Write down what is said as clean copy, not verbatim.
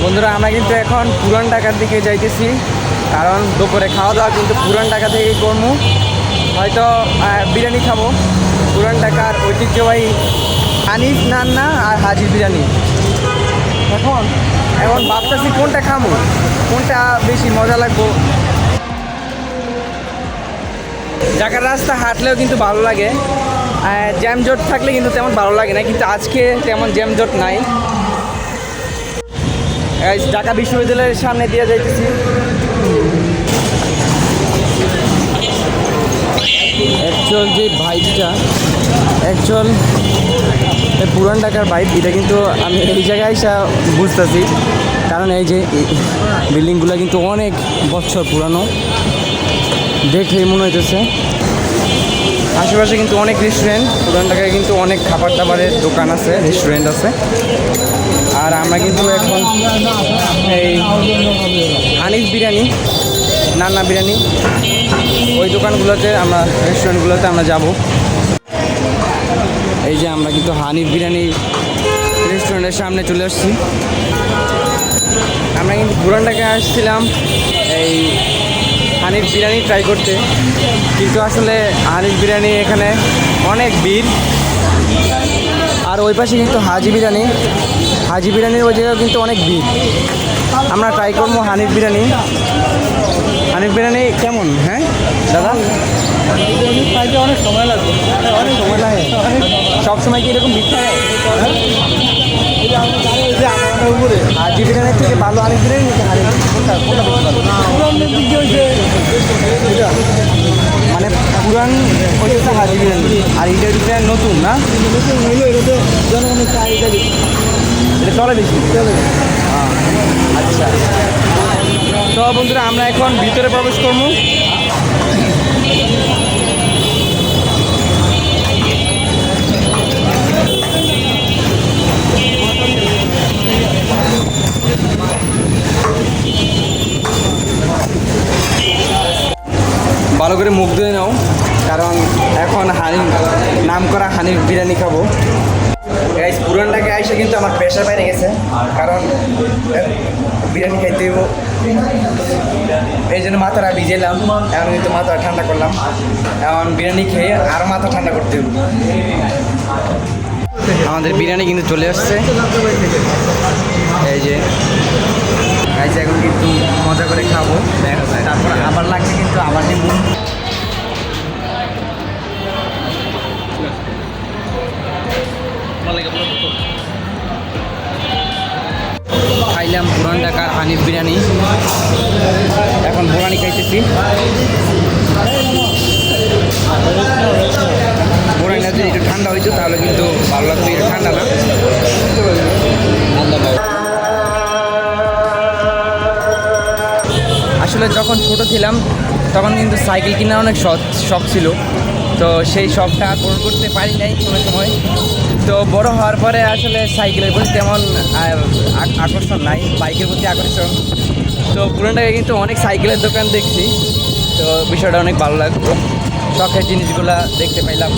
বন্ধুরা আমরা কিন্তু এখন পুরান ঢাকার দিকে যাইতেছি, কারণ দুপুরে খাওয়া দাওয়া কিন্তু পুরান ঢাকা থেকেই করবো। হয়তো বিরিয়ানি খাবো, পুরান ঢাকার ঐতিহ্যবাহী হানিফ নান্না আর হাজির বিরিয়ানি। এখন এখন ভাবতেছি কোনটা খাবো, কোনটা বেশি মজা লাগবো। ঢাকার রাস্তা হাঁটলেও কিন্তু ভালো লাগে, জ্যামজট থাকলে কিন্তু তেমন ভালো লাগে না, কিন্তু আজকে তেমন জ্যামজট নাই। ঢাকা বিশ্ববিদ্যালয়ের সামনে দিয়ে যাইতেছি। অ্যাকচুয়াল যে ভাইবটা, অ্যাকচুয়াল পুরান ঢাকার ভাইব, এটা কিন্তু আমি এই জায়গায় এসে বুঝতেছি। কারণ এই যে বিল্ডিংগুলো কিন্তু অনেক বছর পুরানো, দেখলেই মনে হইতেছে। আশেপাশে কিন্তু অনেক রেস্টুরেন্ট, পুরান ঢাকায় কিন্তু অনেক খাবার দাবারের দোকান আছে, রেস্টুরেন্ট আছে। আর আমরা কিন্তু এখন এই হানিফ বিরিয়ানি, নান্না বিরিয়ানি, ওই দোকানগুলোতে আমরা, রেস্টুরেন্টগুলোতে আমরা যাব। এই যে আমরা কিন্তু হানিফ বিরিয়ানি রেস্টুরেন্টের সামনে চলে আসছি। আমরা কিন্তু পুরান ঢাকায় আসছিলাম এই হানিফ বিরিয়ানি ট্রাই করতে, কিন্তু আসলে হানিফ বিরিয়ানি এখানে অনেক ভিড়। আর ওই পাশে কিন্তু হাজি বিরিয়ানি, হাজি বিরিয়ানির ওই জায়গায় কিন্তু অনেক ভিড়। আমরা ট্রাই করবো হানিফ বিরিয়ানি। হানিফ বিরিয়ানি কেমন? হ্যাঁ দাদা, অনেক সময় লাগবে, অনেক সময় লাগে। সবসময় কি এরকম ভিড় থাকে? উপরে হাজি বিরিয়ানির থেকে ভালো হানিফ বিরিয়ানি নিতে, হানিফ কোনটা কোনটা বেশি ভালো? মানে পুরান হচ্ছে হাজি বিরিয়ানি, আর এটা হচ্ছে নতুন না, জনগণের চাহিদা বেশি, এটা চলে বেশি। আচ্ছা, তো বন্ধুরা আমরা এখন ভিতরে প্রবেশ করবো। ভালো করে মুখ ধুয়ে নাও, কারণ এখন নাম করা হানিফ বিরিয়ানি খাবো। গাইস, পুরান ঢাকায় এসে কিন্তু আমার প্রেশার বাইরে গেছে, কারণ বিরিয়ানি খাইতে হইব। এই জন্য মাথাটা ভিজেলাম, এখন কিন্তু মাথা ঠান্ডা করলাম। এখন বিরিয়ানি খেয়ে আরও মাথা ঠান্ডা করতে হইব। আমাদের বিরিয়ানি কিন্তু চলে আসছে। এই যে গাইস, এখন কিন্তু মজা করে খাবো, তারপর আবার লাগছে কিন্তু আবার নিব। খাইলাম পুরান ঢাকার হানিফ বিরিয়ানি, এখন বিরিয়ানি খাইতেছি। বিরিয়ানিটা যদি একটু ঠান্ডা হইতো তাহলে কিন্তু ভালো লাগতো, এটা ঠান্ডা না। আসলে যখন ছোট ছিলাম তখন কিন্তু সাইকেল কেনার অনেক শখ ছিল, তো সেই শখটা পূরণ করতে পারি নাই কোনো সময়। তো বড় হওয়ার পরে আসলে সাইকেলের প্রতি তেমন আর আকর্ষণ নাই, বাইকের প্রতি আকর্ষণ। তো পুরান ঢাকায় কিন্তু অনেক সাইকেলের দোকান দেখছি, তো বিষয়টা অনেক ভালো লাগলো, শখের জিনিসগুলা দেখতে পাইলাম।